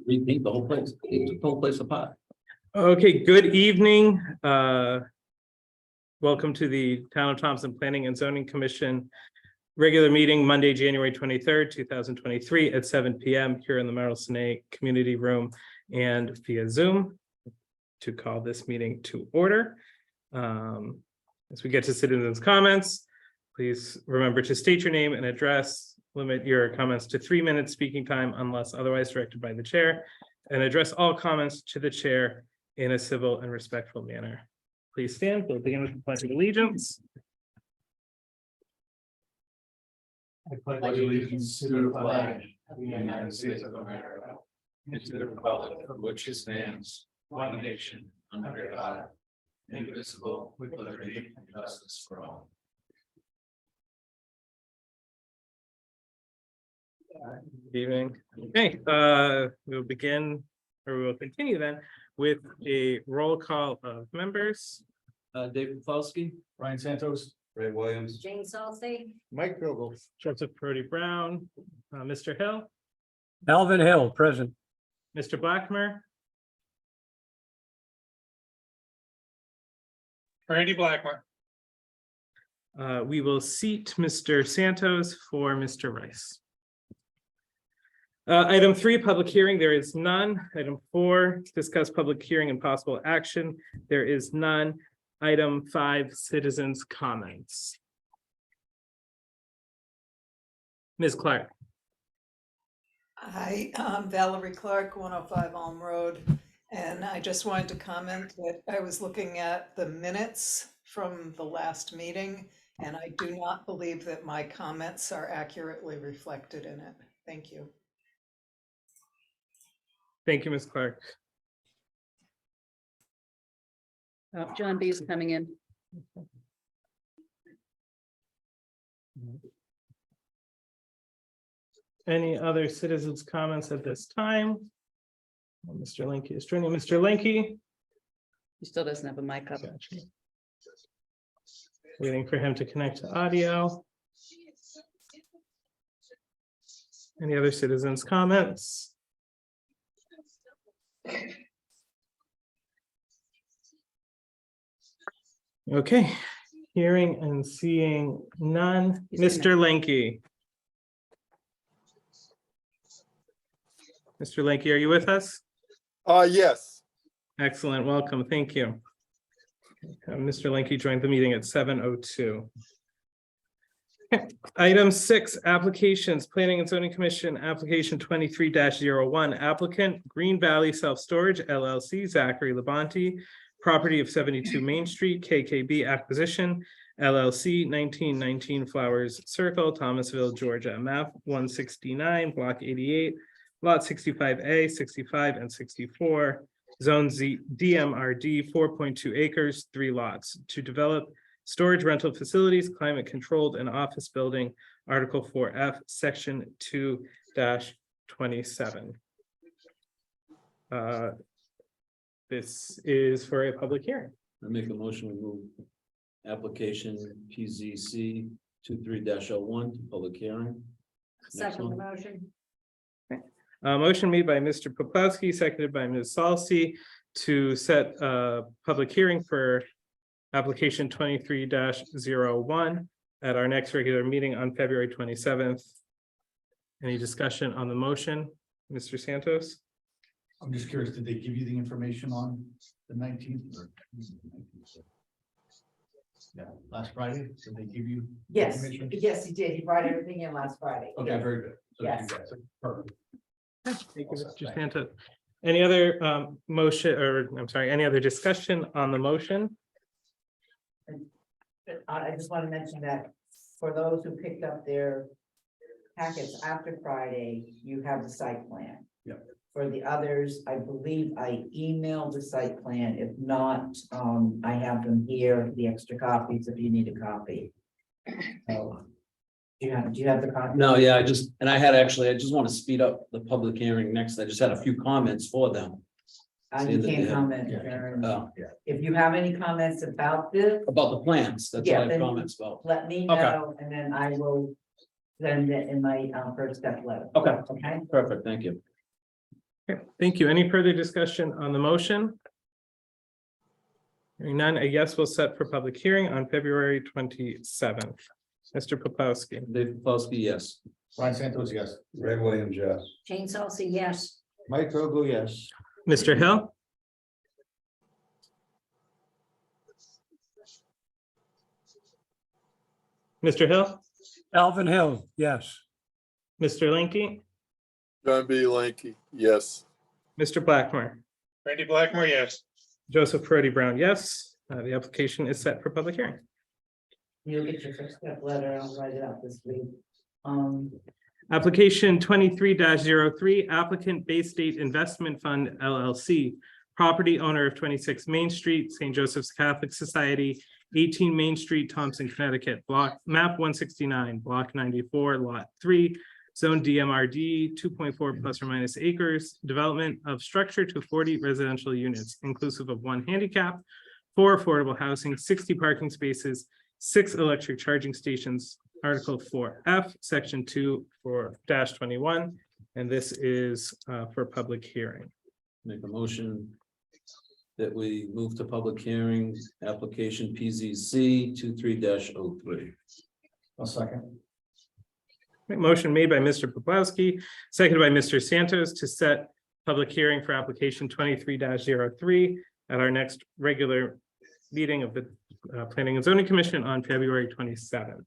Repaint the whole place, take the whole place apart. Okay, good evening. Welcome to the Town of Thompson Planning and Zoning Commission regular meeting Monday, January 23rd, 2023 at 7 p.m. here in the Merrill Sinay Community Room and via Zoom to call this meeting to order. As we get to citizens' comments, please remember to state your name and address. Limit your comments to 3 minutes speaking time unless otherwise directed by the chair, and address all comments to the chair in a civil and respectful manner. Please stand. We'll begin with the Pledge of Allegiance. I pledge allegiance to the flag of the United States of America and to the republic for which it stands, one nation, under God, indivisible, with liberty and justice for all. Good evening. Okay, we'll begin, or we will continue then with a roll call of members. David Falsky, Brian Santos. Ray Williams, Jane Salsey. Mike Vogel. Joseph Brody Brown, Mr. Hill, Alvin Hill, present. Mr. Blackmer, Randy Blackmer. we will seat Mr. Santos for Mr. Rice. Item 3, public hearing, there is none. Item 4, discuss public hearing and possible action. There is none. Item 5, citizens' comments. Ms. Clark. Hi, I'm Valerie Clark, 105 Elm Road, and I just wanted to comment that I was looking at the minutes from the last meeting, and I do not believe that my comments are accurately reflected in it. Thank you. Thank you, Ms. Clark. John B. is coming in. Any other citizens' comments at this time? Mr. Linky is joining. Mr. Linky. He still doesn't have a mic up. Gotcha. Waiting for him to connect to audio. Any other citizens' comments? Okay, hearing and seeing none. Mr. Linky. Mr. Linky, are you with us? Yes. Excellent, welcome, thank you. Mr. Linky joined the meeting at 7:02. Item 6, applications, Planning and Zoning Commission, application 23-01, applicant Green Valley Self-Storage LLC, Zachary Labonte, property of 72 Main Street, KKB Acquisition LLC, 1919 Flowers Circle, Thomasville, Georgia, map 169, block 88, lot 65A, 65, and 64, zone Z DMRD, 4.2 acres, 3 lots, to develop storage rental facilities, climate controlled and office building, Article 4F, Section 2-27. This is for a public hearing. I make a motion to move application PZC 23-01 to public hearing. Second one. motion. Motion made by Mr. Poplawski, seconded by Ms. Salsi to set a public hearing for application 23-01 at our next regular meeting on February 27th. Any discussion on the motion, Mr. Santos? I'm just curious, did they give you the information on the 19th? Yeah, last Friday, did they give you? Yes, information? yes, he did. He brought everything in last Friday. Okay, very good. So Yes. you guys are perfect. Thank you, Mr. Santos. Any other motion, or I'm sorry, any other discussion on the motion? I just want to mention that for those who picked up their packets after Friday, you have the site plan. Yep. For the others, I believe I emailed the site plan. If not, I have them here, the extra copies if you need a copy. So, do you have the copy? No, yeah, I just want to speed up the public hearing next. I just had a few comments for them. You can't comment, Yeah. Sharon. Yeah. If you have any comments about this, About the plans, that's Yeah, all I have then- comments about. let me Okay. know, and then I will send it in my first step letter. Okay, Okay? perfect, thank you. Okay, thank you. Any further discussion on the motion? Hearing none, a yes will set for public hearing on February 27th. Mr. Popowski, Dave Paulski, yes. Ron Santos, yes. Ray Williams, yes. Jane Salsi, yes. Mike Vogel, yes. Mr. Hill, Mr. Hill, Alvin Hill, yes. Mr. Linky, John B. Lanky, yes. Mr. Blackmore, Randy Blackmore, yes. Joseph Perotti Brown, yes. The application is set for public hearing. You'll get your first step letter, I'll write it out this week. Application 23-03, applicant Bay State Investment Fund LLC, property owner of 26 Main Street, St. Joseph's Catholic Society, 18 Main Street, Thompson, Connecticut, block map 169, block 94, lot 3, zone DMRD 2.4 plus or minus acres, development of structure to 40 residential units, inclusive of 1 handicap, 4 affordable housing, 60 parking spaces, 6 electric charging stations, Article 4F, Section 2 for -21, and this is for public hearing. Make a motion that we move to public hearing, application PZC 23-03. I'll second. Motion made by Mr. Poplawski, seconded by Mr. Santos to set public hearing for application 23-03 at our next regular meeting of the Planning and Zoning Commission on February 27th.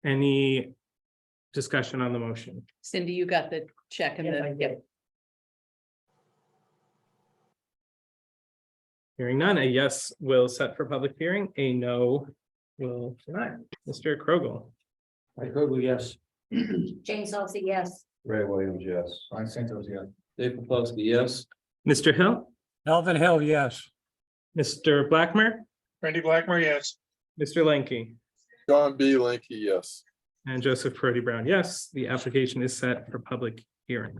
Any discussion on the motion? Cindy, you got the check and Yes, I the, did. yep. Hearing none, a yes will set for public hearing, a no will deny. Mr. Krogel, Mike Vogel, yes. Jane Salsi, yes. Ray Williams, yes. Ron Santos, yes. Dave Paulski, yes. Mr. Hill, Alvin Hill, yes. Mr. Blackmer, Randy Blackmore, yes. Mr. Lanky, John B. Lanky, yes. and Joseph Perotti Brown, yes. The application is set for public hearing.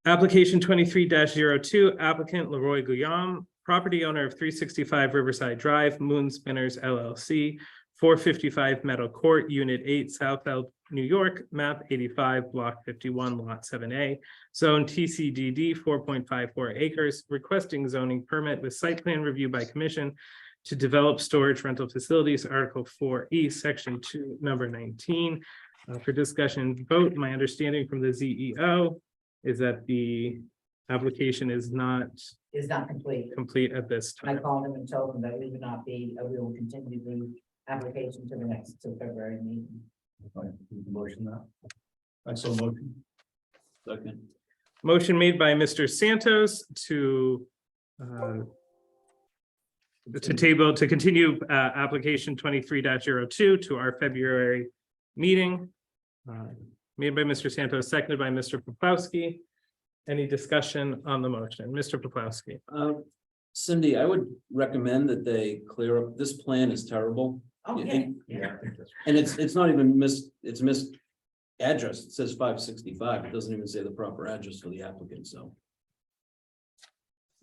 Application 23-02, applicant Leroy Guillaume, property owner of 365 Riverside Drive, Moon Spinners LLC, 455 Meadow Court, Unit 8, Southfield, New York, map 85, block 51, lot 7A, zone TCDD 4.54 acres, requesting zoning permit with site plan review by commission to develop storage rental facilities, Article 4E, Section 2, number 19. For discussion and vote, my understanding from the ZEO is that the application is not Is not complete. complete at this I time. called them and told them that we would not be, we will continue the application to the next, to February meeting. Motion now. I so motion. Second. Motion made by Mr. Santos to continue application 23-02 to our February meeting. Made by Mr. Santos, seconded by Mr. Poplawski. Any discussion on the motion? Mr. Poplawski. Cindy, I would recommend that they clear up, this plan is terrible. Oh, Yeah, yeah. And it's not even it's missed address. It says 565. It doesn't even say the proper address for the applicant, so.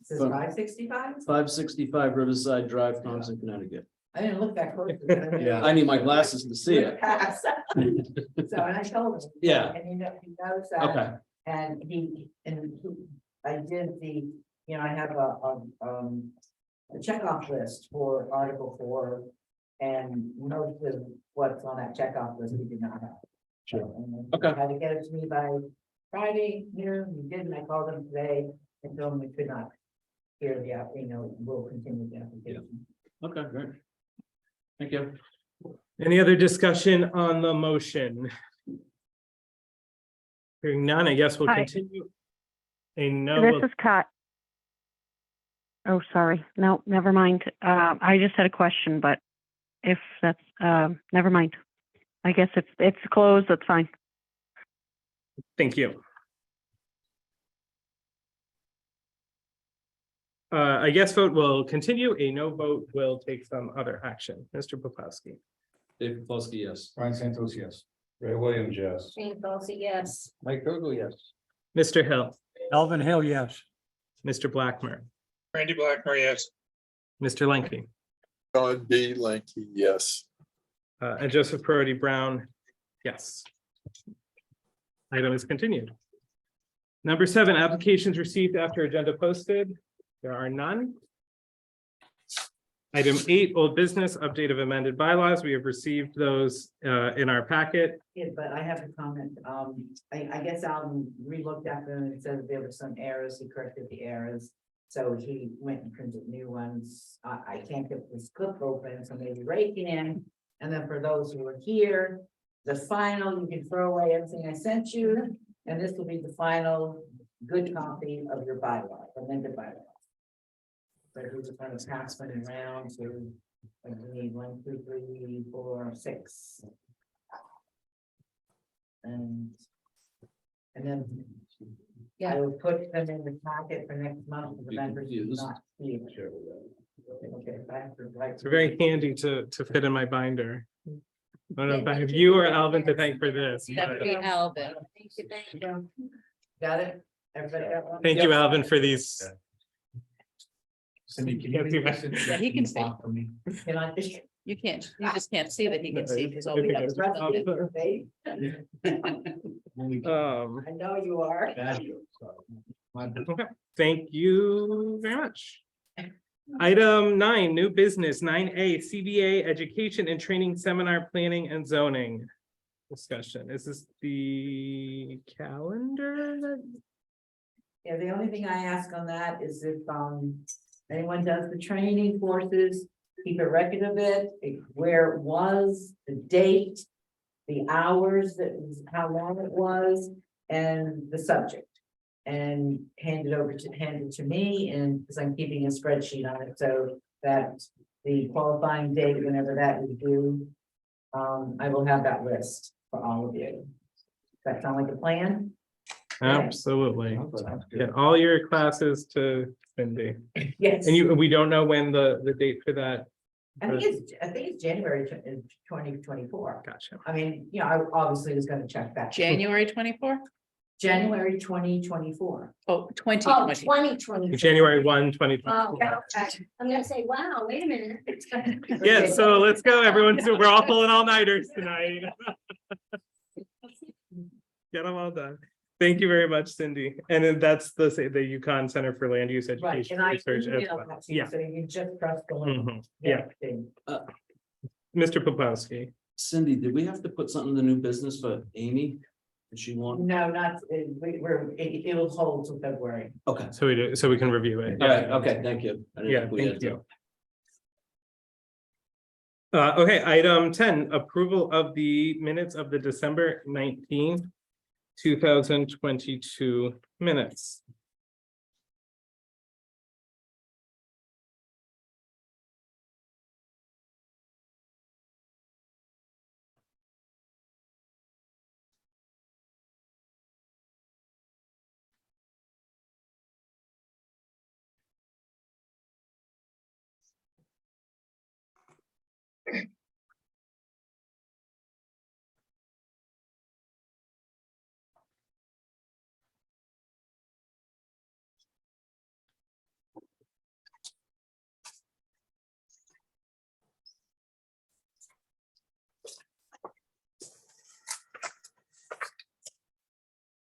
It says 565? 565 Riverside Drive, Thompson, Connecticut. I didn't look that close. Yeah. I need my glasses to see it. So, and I told him. Yeah. And he knows that. Okay, And I did the, I have a checkoff list for Article 4. And most of what's on that checkoff list, we did not have. Sure. And Okay. Had to get it to me by Friday, we didn't, I called them today and told them we could not hear the, we'll continue the application. okay, great. Thank you. Any other discussion on the motion? Hearing none, I guess we'll Hi. continue. A no, This will- is Kat. Oh, sorry. No, never mind. I just had a question, but if that's, never mind. I guess if it's closed, that's fine. thank you. I guess vote will continue. A no vote will take some other action. Mr. Poplawski. Dave Paulski, yes. Ron Santos, yes. Ray Williams, yes. Jane Salsi, yes. Mike Vogel, yes. Mr. Hill, Alvin Hill, yes. Mr. Blackmer, Randy Blackmore, yes. Mr. Lanky, John B. Lanky, yes. and Joseph Perotti Brown, yes. Item is continued. Number 7, applications received after agenda posted. There are none. Item 8, old business, update of amended bylaws. We have received those in our packet. Yeah, but I have a comment. I guess Alan relooked at them and said there were some errors. He corrected the errors. So he went and printed new ones. I can't get this clip open, so maybe Ray can. And then for those who are here, the final, you can throw away everything I sent you. And this will be the final good copy of your bylaw, amended bylaw. So we're just going to pass them around to, we need 1, 2, 3, 4, 6. And then I will put them in the packet for next month for the Be members who do confused. not see it. Share with that. Okay, back to right. It's very handy to fit in my binder. I don't know if I have you or Alvin to thank for this. That would be but Alvin. Thank you. Got it? Everybody got one? Thank you, Alvin, for these. Cindy, can Can't see you? that. Yeah, he can see. For me? Can I just? You can't, you just can't see that he can see because all we Okay. have is. Um, I know you are. okay, thank you very much. Item 9, new business, 9A, CBA Education and Training Seminar Planning and Zoning. Discussion. Is this the calendar? Yeah, the only thing I ask on that is if anyone does the training courses, keep a record of it, where it was, the date, the hours, that was how long it was, and the subject. And hand it to me, and because I'm keeping a spreadsheet on it, so that the qualifying date, whenever that is due, I will have that list for all of you. Does that sound like a plan? Absolutely. Get all your classes to Cindy. Yes. And we don't know when the date for that. I think it's January 2024. Gotcha. I mean, I obviously was gonna check that. January 24? January 2024. Oh, 2020. Oh, 2020. January 1, 2020. Oh, okay. I'm gonna say, wow, wait a minute. Yeah, so let's go, everyone. So we're all pulling all-nighters tonight. Get them all done. Thank you very much, Cindy. And then that's the UConn Center for Land Use Right, Education and I Research. as emailed well. that to you, Yeah. so you just trust the link. Mhm. Yeah, Mr. Popowski. Cindy, did we have to put something in the new business for Amy? Did she want? No, not, it will hold till February. Okay, So we can review it. all right, okay, thank you. I didn't Yeah, think we thank had to. you. Okay, item 10, approval of the minutes of the December 19th, 2022 minutes.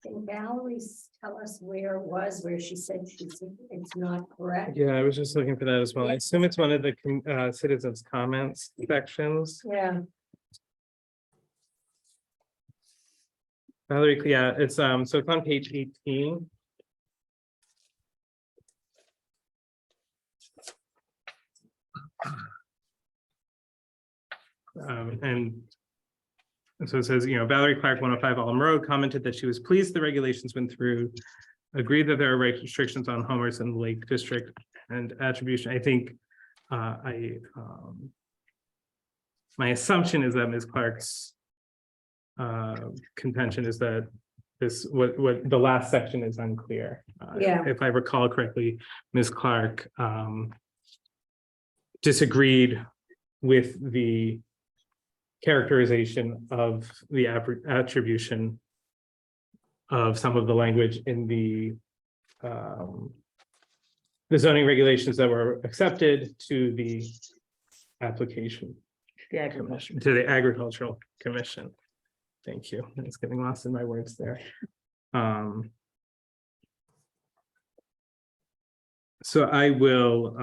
Can Valerie tell us where it was, where she said it's not correct? Yeah, I was just looking for that as well. I assume it's one of the citizens' comments sections. Yeah. Valerie, yeah, it's so it's on page 18. And so it says, Valerie Clark, 105 Allen Road, commented that she was pleased the regulations went through, agreed that there are restrictions on homers in the Lake District and attribution. I think my assumption is that Ms. Clark's contention is that what the last section is unclear. Yeah. If I recall correctly, Ms. Clark disagreed with the characterization of the attribution of some of the language in the zoning regulations that were accepted to the application. To the Agricultural Commission. Thank you. It's getting lost in my words there. So I will,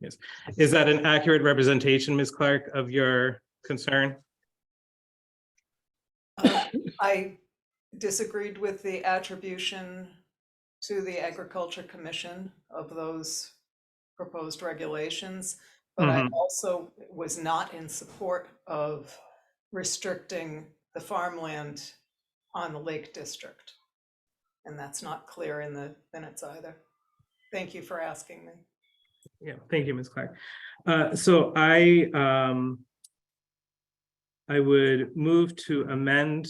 yes, is that an accurate representation, Ms. Clark, of your concern? I disagreed with the attribution to the Agriculture Commission of those proposed regulations, but I also was not in support of restricting the farmland on the Lake District. And that's not clear in the minutes either. Thank you for asking me. Yeah, thank you, Ms. Clark. So I would move to amend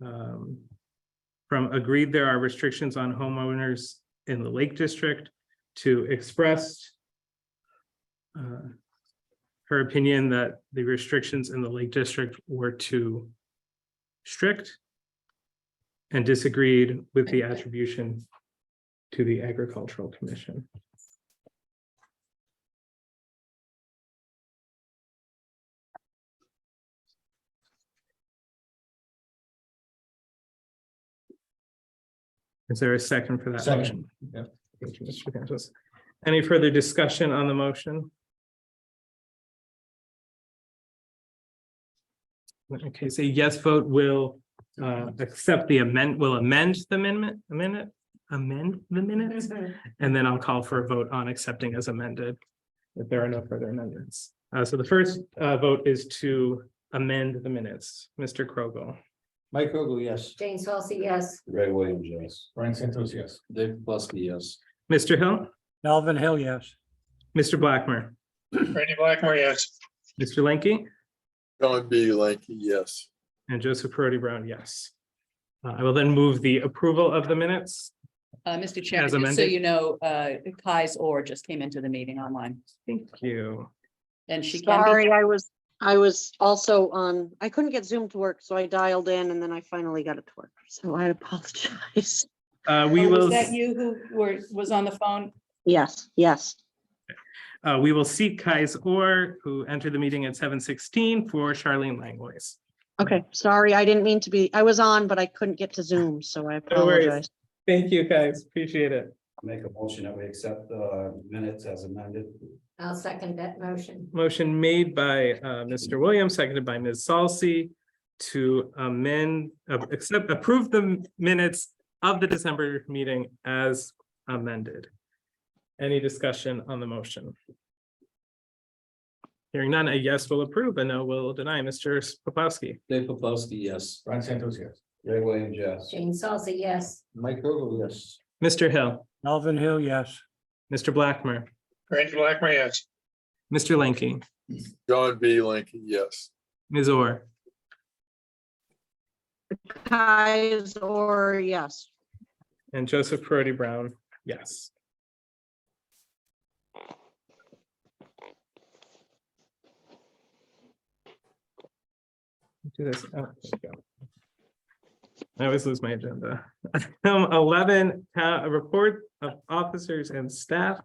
from agreed there are restrictions on homeowners in the Lake District to expressed her opinion that the restrictions in the Lake District were too strict and disagreed with the attribution to the Agricultural Commission. Is there a second for that motion? Yeah. Thank you, Mr. Campos. Any further discussion on the motion? Okay, so yes vote will accept the will amend the amend the minutes, and then I'll call for a vote on accepting as amended if there are no further amendments. So the first vote is to amend the minutes. Mr. Krogel. Mike Ogle, yes. Jane Salcy, yes. Ray Williams, yes. Brian Santos, yes. Dave Plesky, yes. Mr. Hill, Alvin Hill, yes. Mr. Blackmer, Randy Blackmore, yes. Mr. Lenke, John B. Lanky, yes. and Joseph Perotti Brown, yes. I will then move the approval of the minutes. Mr. Chairman, As just so amended. you know, Kai's Orr just came into the meeting online, Thank you. and she can be. Sorry, I was also on, I couldn't get Zoom to work, so I dialed in and then I finally got it to work. So I apologize. We will. Was that you who was on the phone? Yes, yes. We will seat Kai's Orr, who entered the meeting at 7:16 for Charlene Langlois. Okay, sorry, I didn't mean to be, I was on, but I couldn't get to Zoom, so I No worries. apologize. Thank you, guys. Appreciate it. Make a motion that we accept the minutes as amended. I'll second that motion. Motion made by Mr. Williams, seconded by Ms. Salcy to approve the minutes of the December meeting as amended. Any discussion on the motion? Hearing none, a yes will approve, a no will deny. Mr. Popowski. Dave Plesky, yes. Brian Santos, yes. Ray Williams, yes. Jane Salcy, yes. Mike Ogle, yes. Mr. Hill, Alvin Hill, yes. Mr. Blackmer, Randy Blackmore, yes. Mr. Lenke, John B. Lanky, yes. Ms. Orr, Kai's or yes. and Joseph Perotti Brown, yes. Do this. Oh, there we go. I always lose my agenda. 11, a report of officers and staff.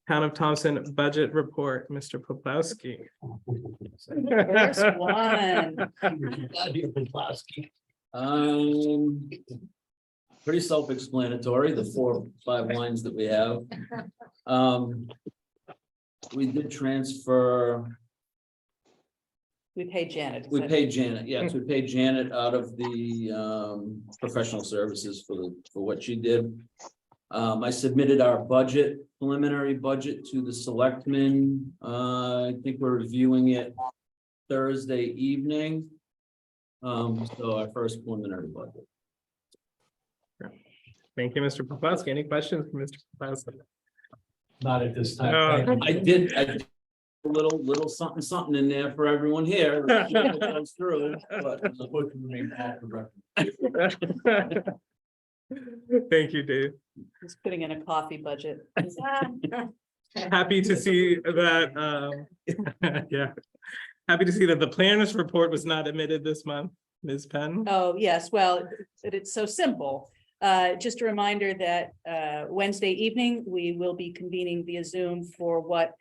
Town of Thompson budget report, Mr. Poplawski. First one. Pretty self-explanatory, the 4 or 5 lines that we have. We did transfer, We paid Janet. is we that- paid Janet, yes, we paid Janet out of the professional services for what she did. I submitted our budget, preliminary budget to the selectmen. I think we're reviewing it Thursday evening. So our first preliminary budget. Thank you, Mr. Poplawski. Any questions for Mr. Poplawski? Not at this time. I did a little something in there for everyone here. It goes through, but Thank you, Dave. He's putting in a coffee budget. Happy to see that, yeah. Happy to see that the planners report was not admitted this month, Ms. Penn. Oh, yes, well, it's so simple. Just a reminder that Wednesday evening, we will be convening via Zoom for what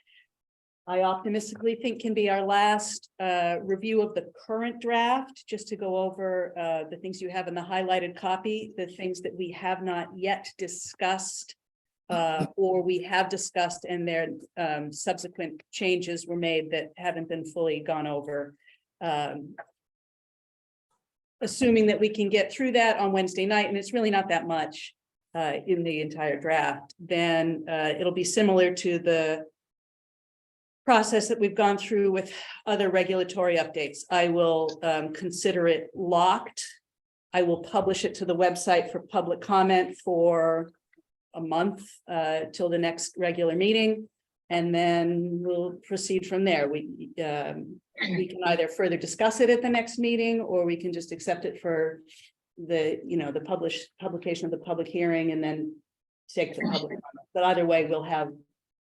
I optimistically think can be our last review of the current draft, just to go over the things you have in the highlighted copy, the things that we have not yet discussed or we have discussed and their subsequent changes were made that haven't been fully gone over. Assuming that we can get through that on Wednesday night, and it's really not that much in the entire draft, then it'll be similar to the process that we've gone through with other regulatory updates. I will consider it locked. I will publish it to the website for public comment for a month till the next regular meeting. And then we'll proceed from there. We can either further discuss it at the next meeting, or we can just accept it for the, the publication of the public hearing and then take the public comment. But either way, we'll have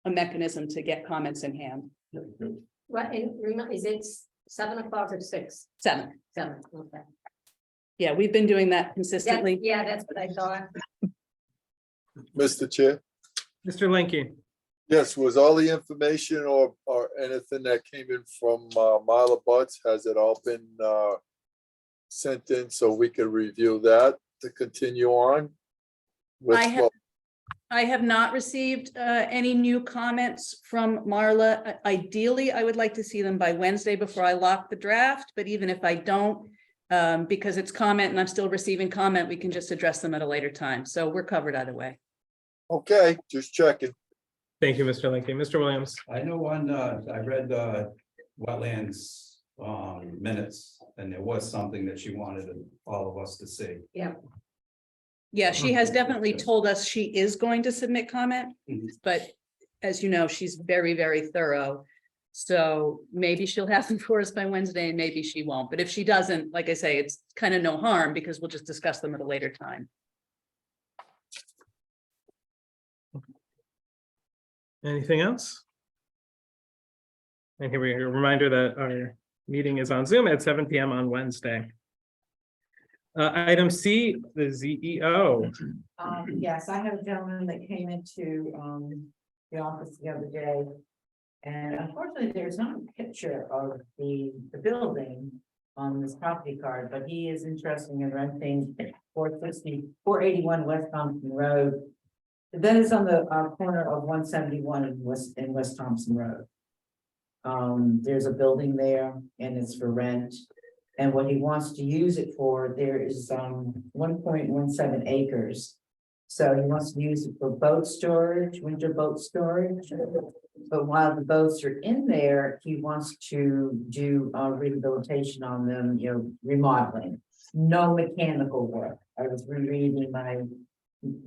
a mechanism to get comments in hand. What, and remember, is it 7 o'clock or 6? 7. 7, okay. Yeah, we've been doing that consistently. Yeah, that's what I thought. Mr. Chair? Mr. Linky. Yes, was all the information or anything that came in from Marla Butts, has it all been sent in so we can review that to continue on? with I have not received any new comments from Marla. Ideally, I would like to see them by Wednesday before I lock the draft, but even if I don't, because it's comment and I'm still receiving comment, we can just address them at a later time. So we're covered either way. Okay, just checking. Thank you, Mr. Linky. Mr. Williams. I know I read wetlands minutes, and there was something that she wanted all of us to see. Yeah, she has definitely told us she is going to submit comment, but as you know, she's very, very thorough. So maybe she'll have them for us by Wednesday and maybe she won't. But if she doesn't, like I say, it's kind of no harm because we'll just discuss them at a later time. Anything else? And here we are, a reminder that our meeting is on Zoom at 7 p.m. on Wednesday. Item C, the ZEO. Yes, I have a gentleman that came into the office the other day. And unfortunately, there's not a picture of the building on this property card, but he is interested in renting 481 West Thompson Road. Then it's on the corner of 171 in West Thompson Road. There's a building there and it's for rent. And what he wants to use it for, there is 1.17 acres. So he wants to use it for boat storage, winter boat storage. But while the boats are in there, he wants to do rehabilitation on them, remodeling. No mechanical work. I was rereading my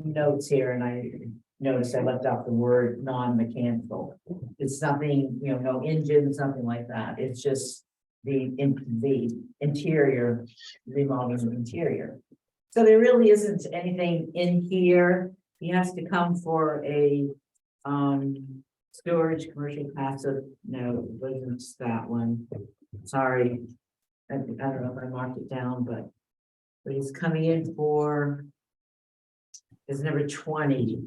notes here and I noticed I left out the word non-mechanical. It's nothing, no engines, nothing like that. It's just the interior, remodeling the interior. So there really isn't anything in here. He has to come for a storage commercial passive. No, it wasn't that one. Sorry. I don't know if I marked it down, but he's coming in for is number 20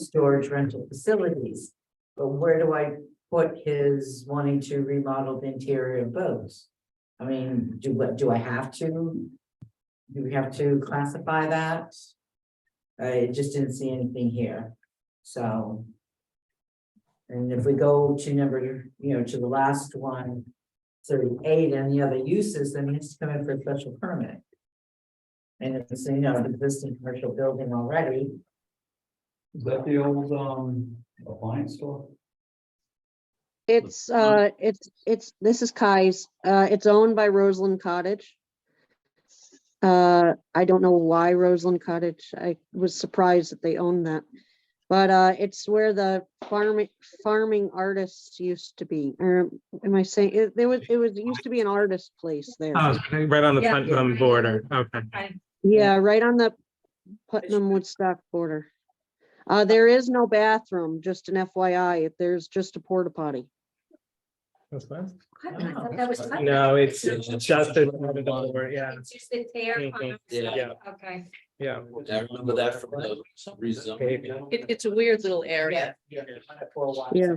storage rental facilities. But where do I put his wanting to remodel the interior of boats? I mean, do I have to? Do we have to classify that? I just didn't see anything here. So, and if we go to number, to the last one, 38, and the other uses, then he has to come in for a special permit. And if it's, an existing commercial building already. Is that the old appliance store? It's this is Kai's. It's owned by Roseland Cottage. I don't know why Roseland Cottage. I was surprised that they own that. But it's where the farming artists used to be. Or am I saying it used to be an artist place there. Oh, right on the Putnam border. Okay. Yeah, right on the Putnam Woodstock border. There is no bathroom, just an FYI. There's just a porta potty. That's fine. I thought that was. No, it's just a border, yeah. It's just a tear. Mhm. Yeah. Okay. Yeah. I remember that from the rezone. It's a weird little area. Yeah.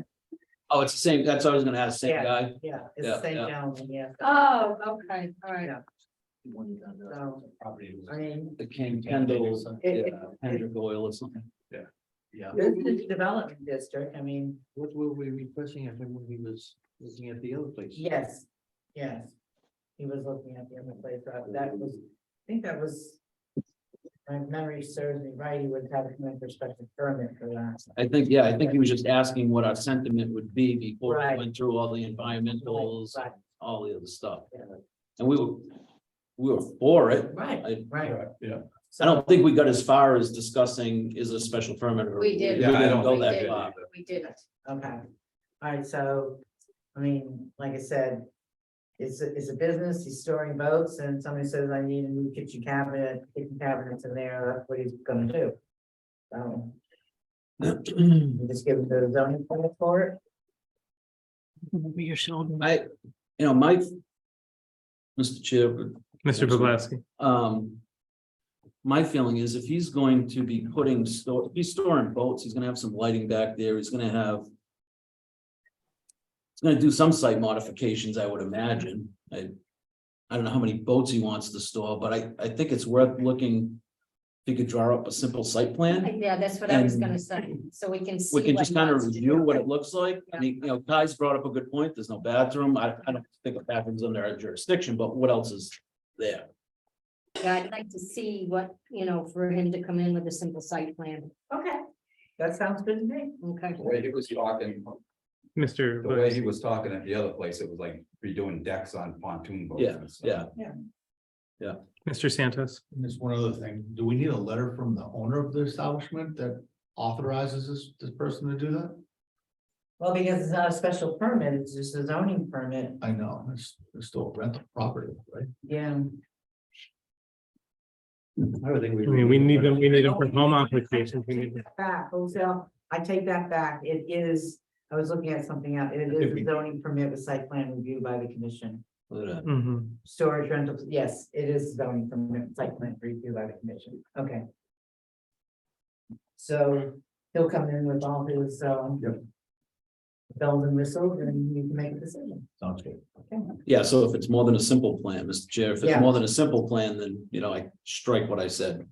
Oh, it's the same, that's what I was gonna ask, same Yeah. guy? Yeah, it's Yeah, the same yeah. gentleman, yeah. Oh, okay, all right. Yeah. So, I mean, The Kendall, It- Hendrick Oil or something. Yeah. business development district, I mean, What were we requesting of him when he was looking at the other place? yes, yes. He was looking at the other place, that was, I think that was. My memory serves me right, he would have a commitment special permit for that. I think he was just asking what our sentiment would be before we Right. went through all the environmentals, Right, all the other stuff. yeah. And we were for it. Right, right. Yeah. I don't think we got as far as discussing is a special permit or. We did. We Yeah, I didn't don't go think that we did far. either. We didn't. Okay, all right, so, I mean, like I said. It's a business, he's storing boats, and somebody says, I need a new kitchen cabinets in there, that's what he's gonna do. So. You just give him the zoning permit for it? Mike. Mr. Chair, Mr. Boblowski. my feeling is if he's going to be if he's storing boats, he's gonna have some lighting back there, he's gonna have. He's gonna do some site modifications, I would imagine. I don't know how many boats he wants to store, but I think it's worth looking. If you could draw up a simple site plan, Yeah, that's what I was And gonna say, so we can see. we can what just he kind of wants to review do. what it looks like. I mean, Kai's brought up a good point, there's no bathroom, I don't think a bathroom's under our jurisdiction, but what else is there? Yeah, I'd like to see what, for him to come in with a simple site plan. Okay. That sounds good to me. Okay. The way he was talking, Mr. the way he Boblowski. was talking at the other place, it was like redoing decks on pontoon boats. Yeah, and stuff. yeah. Mr. Santos. And there's one other thing, do we need a letter from the owner of the establishment that authorizes this person to do that? Well, because it's not a special permit, it's just a zoning permit, I know, it's still a rental property, right? yeah. I would think I mean, we need them for home applications. We need them. Back, wholesale, I take that back, it is, I was looking at something out, it is a zoning permit with site plan review by the commission. Look at that. Mhm. Storage rentals, yes, it is zoning permit, site plan review by the commission, okay. So he'll come in with all his, Yep. bells and whistles, and you can make a decision. Sounds good. Yeah, so if it's more than a simple plan, Mr. Chair, if it's Yeah. more than a simple plan, then, I strike what I said.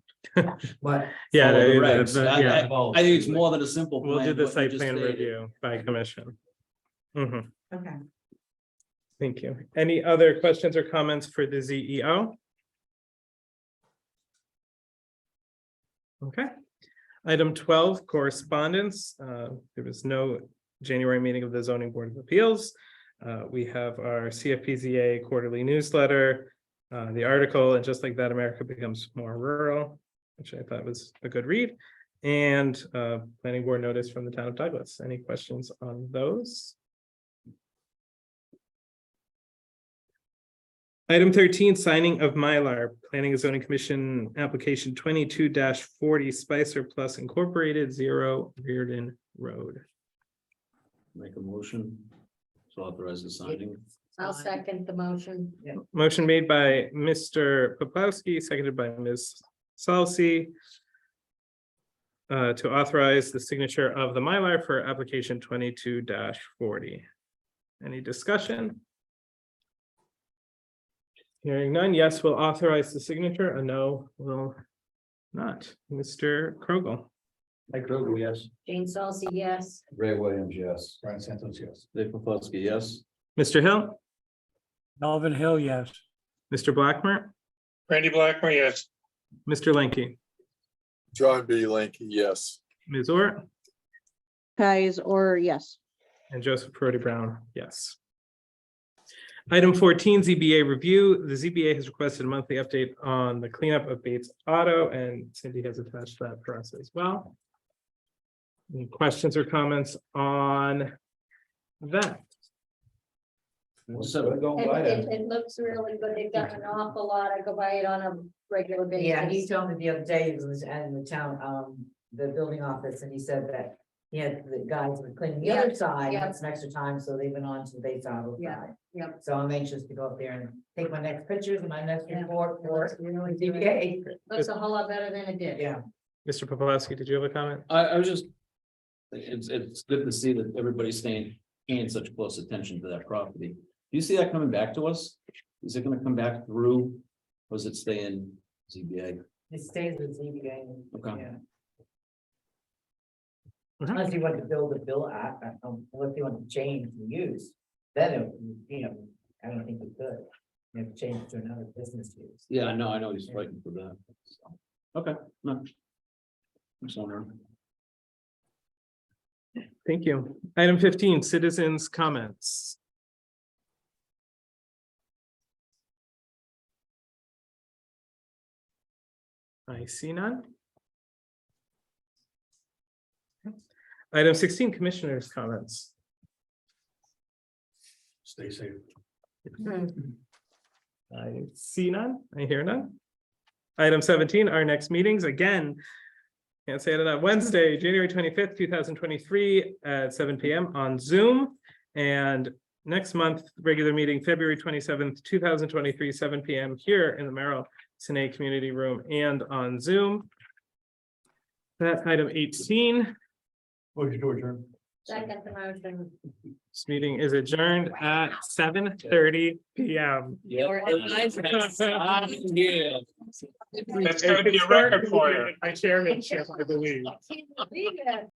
What? Yeah, Follow the the- regs. the- yeah. I think it's more than a simple. We'll plan, do the what you site just plan stated. review by commission. Mhm. Okay. Thank you. Any other questions or comments for the ZEO? Okay. Item 12, correspondence. There was no January meeting of the Zoning Board of Appeals. We have our CFPZA quarterly newsletter, the article, and just like that, America becomes more rural, which I thought was a good read. And planning board notice from the town of Douglas. Any questions on those? Item 13, signing of Mylar, Planning and Zoning Commission application 22-40 Spicer Plus Incorporated, 0 Reardon Road. Make a motion to authorize the signing. I'll second the motion. Motion made by Mr. Poplawski, seconded by Ms. Salsi. To authorize the signature of the Mylar for application 22-40. Any discussion? Hearing none, yes, we'll authorize the signature, a no will not. Mr. Krogel. Mike Kroger, yes. Jane Salsi, yes. Ray Williams, yes. Brian Santos, yes. Dave Popowski, yes. Mr. Hill, Melvin Hill, yes. Mr. Blackmer, Randy Blackmer, yes. Mr. Lenke, John B. Linky, yes. Ms. Orr, Kais, or yes. and Joseph Prody Brown, yes. Item 14, ZBA review. The ZBA has requested a monthly update on the cleanup of Bates Auto, and Cindy has attached that for us as well. Any questions or comments on that? Just have a- It looks really good. They've got an awful lot. I go by it on a regular basis. Yeah, he told me the other day, he was in the town, the building office, and he said that he had the guys were cleaning the other side, yeah. had some extra time, so they went on to the base auto Yeah, side. yep. So I'm anxious to go up there and take my next pictures and my next Yeah, report it for looks really good. ZBA. Looks a whole lot better than it did. Yeah, Mr. Popolowski, did you have a comment? I was just, it's good to see that everybody's staying paying such close attention to that property. Do you see that coming back to us? Is it gonna come back through, or does it stay in ZBA? It stays with ZBA. Okay. Yeah. Mhm. Unless you want to build a bill, unless you want to change the use, then, I don't think we could. You know, change it to another business use. Yeah, I know he's fighting for that. So, okay, no. I'm sorry. Thank you. Item 15, citizens' comments. I see none. Item 16, commissioners' comments. Stay safe. I see none. I hear none. Item 17, our next meetings, again, can't say it enough, Wednesday, January 25th, 2023 at 7 PM on Zoom. And next month, regular meeting, February 27th, 2023, 7 PM here in the Merrill Sinay Community Room and on Zoom. That item 18, Motion to adjourn. Second the motion. this meeting is adjourned at 7:30 PM. Or advisor. Yeah. That's gonna be a record for you. My chairmanship, I believe. I can't believe it.